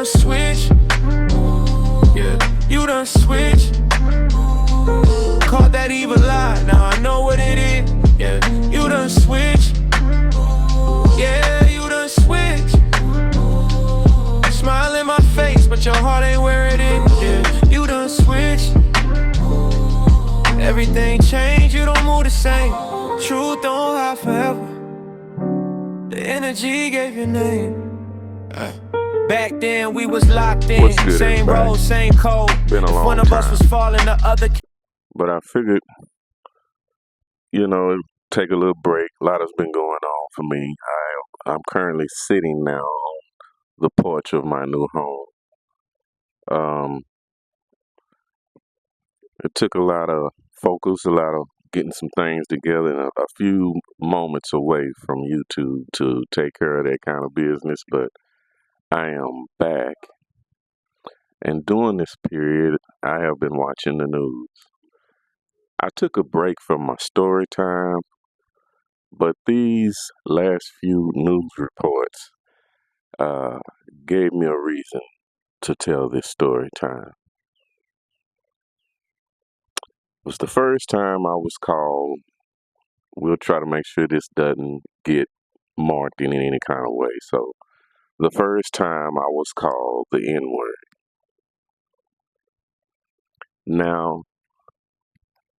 done switch. Yeah, you done switch. Caught that evil lie, now I know what it is. Yeah, you done switch. Yeah, you done switch. Smile in my face, but your heart ain't where it is. Yeah, you done switch. Everything changed, you don't move the same. Truth don't hide forever. The energy gave your name. Back then we was locked in. What's good, Same everybody? road, same code. Been a If long one of us time. was falling, the other. But I figured, it'd take a little break. A lot has been going on for me. I'm currently sitting now on the porch of my new home. It took a lot of focus, a lot of getting some things together, and a few moments away from YouTube to take care of that kind of business. But I am back, and during this period, I have been watching the news. I took a break from my story time, but these last few news reports gave me a reason to tell this story time. It was the first time I was called. We'll try to make sure this doesn't get marked in any kind of way. So, the first time I was called the N-word. Now,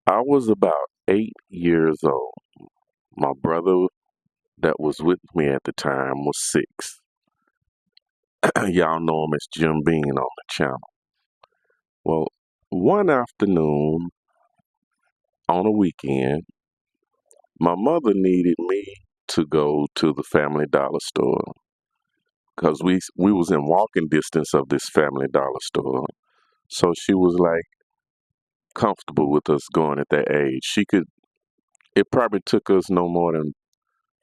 I was about 8 years old. My brother that was with me at the time was 6. Y'all know him as Jim Bean on the channel. Well, one afternoon on a weekend, my mother needed me to go to the Family Dollar store because we was in walking distance of this Family Dollar store. So she was like comfortable with us going at that age. It probably took us no more than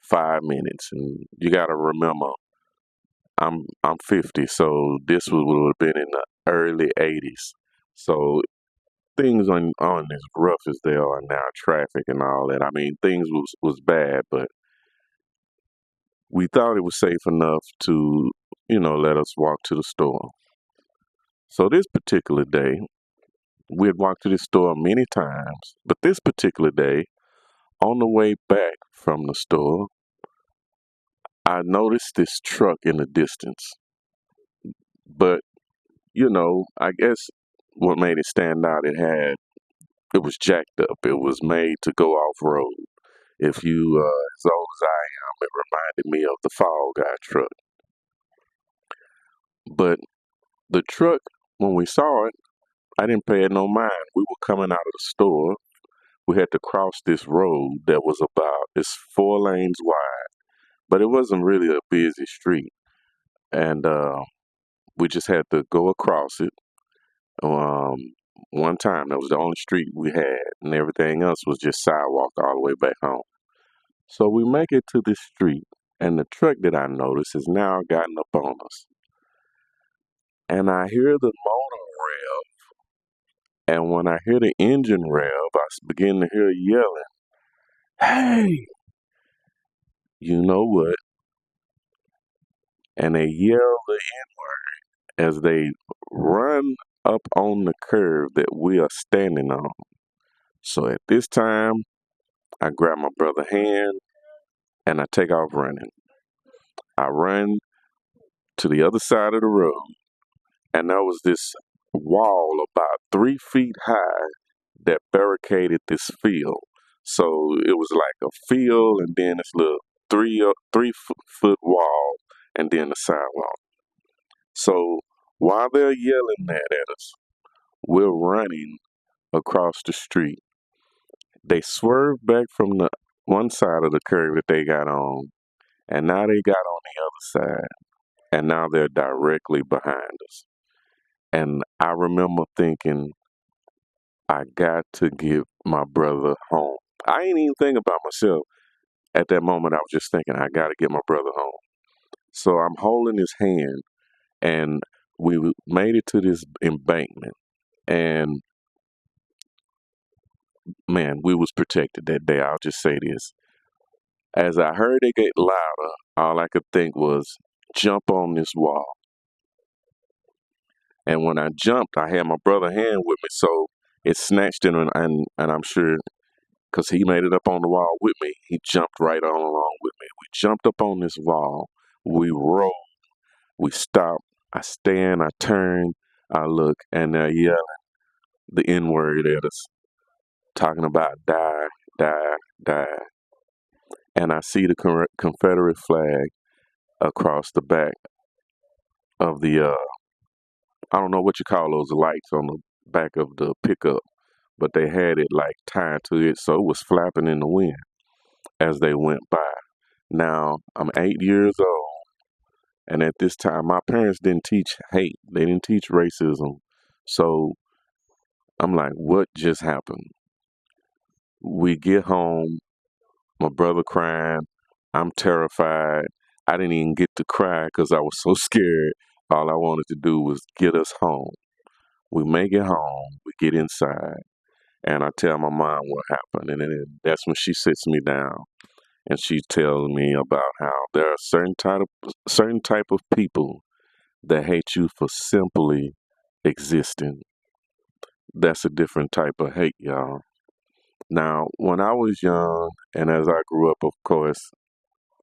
5 minutes. And you got to remember, I'm 50, so this would have been in the early 80s. So things aren't as rough as they are now, traffic and all that. I mean, things was bad, but we thought it was safe enough to, let us walk to the store. So this particular day, we had walked to this store many times, but this particular day, on the way back from the store, I noticed this truck in the distance. But, I guess what made it stand out, it was jacked up. It was made to go off-road. If you, as old as I am, it reminded me of the Fall Guy truck. But the truck, when we saw it, I didn't pay it no mind. We were coming out of the store. We had to cross this road that was it's 4 lanes wide, but it wasn't really a busy street. And we just had to go across it. One time, that was the only street we had, and everything else was just sidewalk all the way back home. So we make it to this street, and the truck that I noticed has now gotten up on us. And I hear the motor rev, and when I hear the engine rev, I begin to hear yelling, "Hey!" You know what? And they yell the N-word as they run up on the curb that we are standing on. So at this time, I grab my brother's hand and I take off running. I run to the other side of the road, and there was this wall about 3 feet high that barricaded this field. So it was like a field and then this little 3-foot wall and then the sidewalk. So while they're yelling that at us, we're running across the street. They swerved back from the one side of the curve that they got on, and now they got on the other side, and now they're directly behind us. And I remember thinking, I got to get my brother home. I ain't even thinking about myself. At that moment, I was just thinking, I got to get my brother home. So I'm holding his hand, and we made it to this embankment. And man, we was protected that day. I'll just say this. As I heard it get louder, all I could think was, jump on this wall. And when I jumped, I had my brother hand with me, so it snatched him, and I'm sure because he made it up on the wall with me, he jumped right on along with me. We jumped up on this wall, we rolled, we stopped. I stand, I turn, I look, and they're yelling the N word at us, talking about die, die, die. And I see the Confederate flag across the back of the I don't know what you call those lights on the back of the pickup, but they had it like tied to it, so it was flapping in the wind as they went by. Now I'm 8 years old, and at this time, my parents didn't teach hate; they didn't teach racism. So I'm like, what just happened? We get home, my brother crying, I'm terrified. I didn't even get to cry because I was so scared. All I wanted to do was get us home. We make it home, we get inside, and I tell my mom what happened, and then that's when she sits me down and she tells me about how there are certain type of people that hate you for simply existing. That's a different type of hate, y'all. Now, when I was young and as I grew up, of course,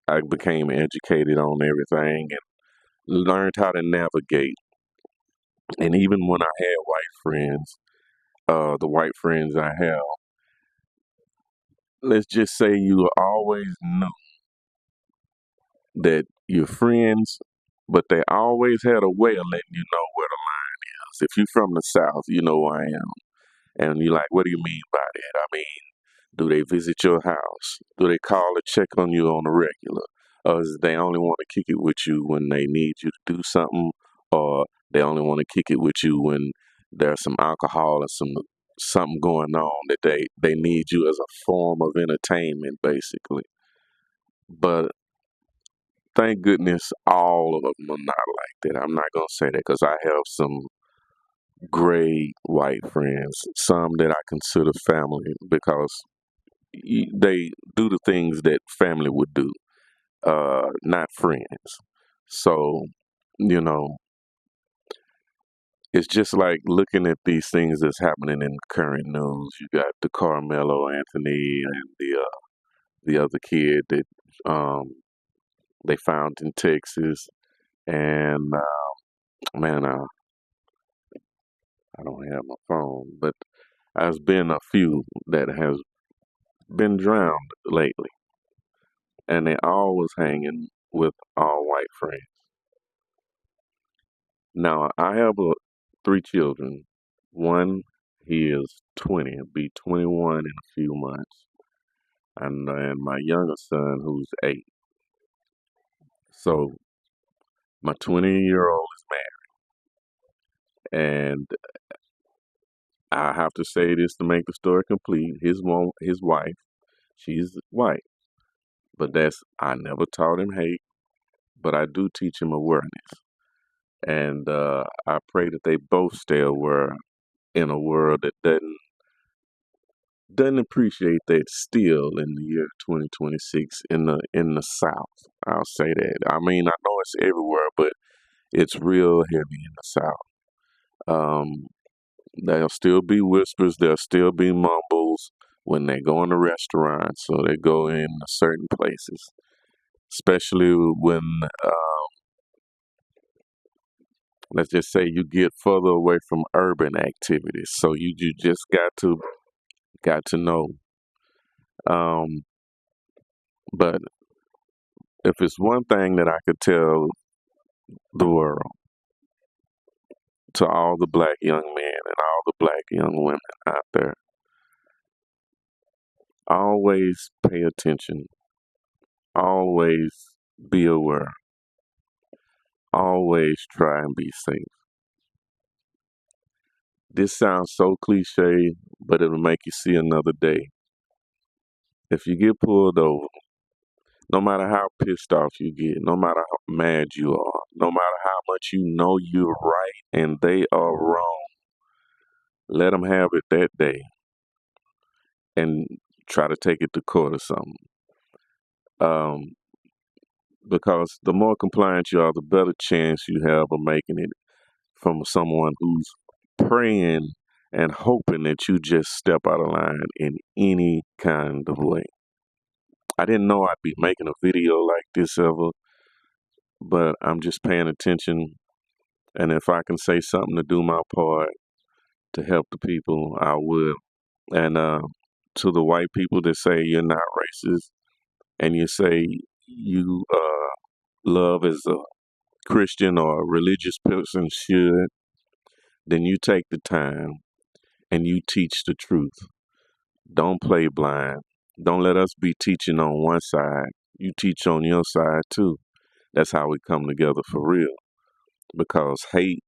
I became educated on everything and learned how to navigate. And even when I had white friends, the white friends I have, let's just say you always knew that you're friends, but they always had a way of letting you know where the line is. If you're from the South, you know who I am. And you're like, what do you mean by that? I mean, do they visit your house? Do they call or check on you on a regular? Or is they only want to kick it with you when they need you to do something? Or they only want to kick it with you when there's some alcohol or something going on that they need you as a form of entertainment, basically. But thank goodness all of them are not like that. I'm not gonna say that because I have some great white friends, some that I consider family because they do the things that family would do, not friends. So, you know, it's just like looking at these things that's happening in current news. You got the Carmelo Anthony and the other kid that um, they found in Texas, and man, I don't have my phone, but there's been a few that has been drowned lately, and they all was hanging with all white friends. Now I have three children. One, he is 20, be 21 in a few months, and then my youngest son, who's 8. So my 20-year-old is married, and I have to say this to make the story complete. His wife, she's white, but I never taught him hate, but I do teach him awareness, and I pray that they both stay aware in a world that doesn't appreciate that still in the year 2026 in the South. I'll say that. I mean, I know it's everywhere, but it's real heavy in the South. Um, there'll still be whispers. There'll still be mumbles when they go in the restaurants, so they go in certain places, especially when let's just say you get further away from urban activities. So you just got to know. Um, but if it's one thing that I could tell the world, to all the black young men and all the black young women out there, always pay attention, always be aware, always try and be safe. This sounds so cliche, but it'll make you see another day. If you get pulled over, no matter how pissed off you get, no matter how mad you are, no matter how much you know you're right and they are wrong, let them have it that day and try to take it to court or something. Um, because the more compliant you are, the better chance you have of making it from someone who's praying and hoping that you just step out of line in any kind of way. I didn't know I'd be making a video like this ever, but I'm just paying attention. And if I can say something to do my part to help the people, I will. And to the white people that say you're not racist and you say you love as a Christian or a religious person should, then you take the time and you teach the truth. Don't play blind. Don't let us be teaching on one side. You teach on your side too. That's how we come together for real. Because hate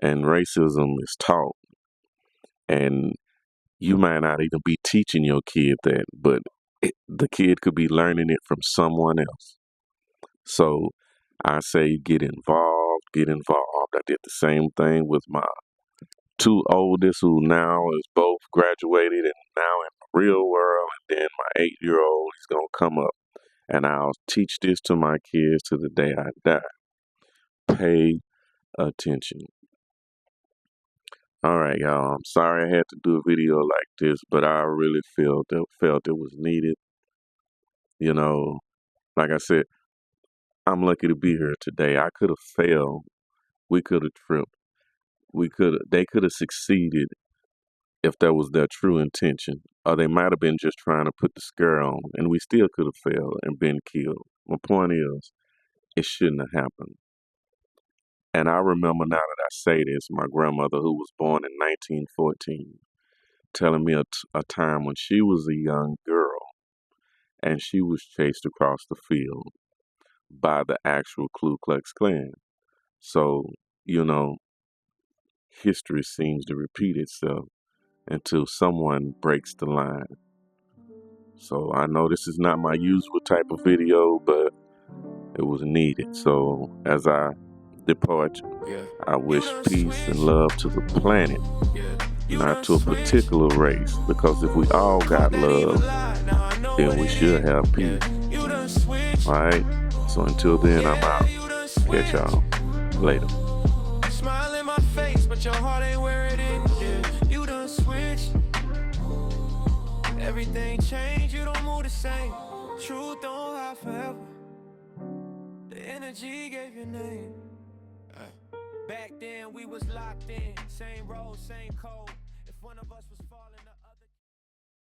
and racism is taught. And you might not even be teaching your kid that, but the kid could be learning it from someone else. So I say get involved, get involved. I did the same thing with my two oldest, who now is both graduated and now in the real world. And then my 8-year-old is going to come up, and I'll teach this to my kids to the day I die. Pay attention. All right, y'all. I'm sorry I had to do a video like this, but I really felt it was needed. You know, like I said, I'm lucky to be here today. I could have failed. We could have tripped. They could have succeeded if that was their true intention. Or they might have been just trying to put the scare on, and we still could have failed and been killed. My point is, it shouldn't have happened. And I remember, now that I say this, my grandmother, who was born in 1914, telling me a time when she was a young girl and she was chased across the field by the actual Ku Klux Klan. So, you know, history seems to repeat itself until someone breaks the line. So I know this is not my usual type of video, but it was needed. So as I depart, I wish peace and love to the planet, not to a particular race, because if we all got love, then we should have peace. Alright? So until then, I'm out. Catch y'all later. Smile in my face, but your heart ain't where it is. Yeah, you done switched. Everything changed, you don't move the same. Truth don't hide forever. The energy gave your name. Back then we was locked in, same road, same code.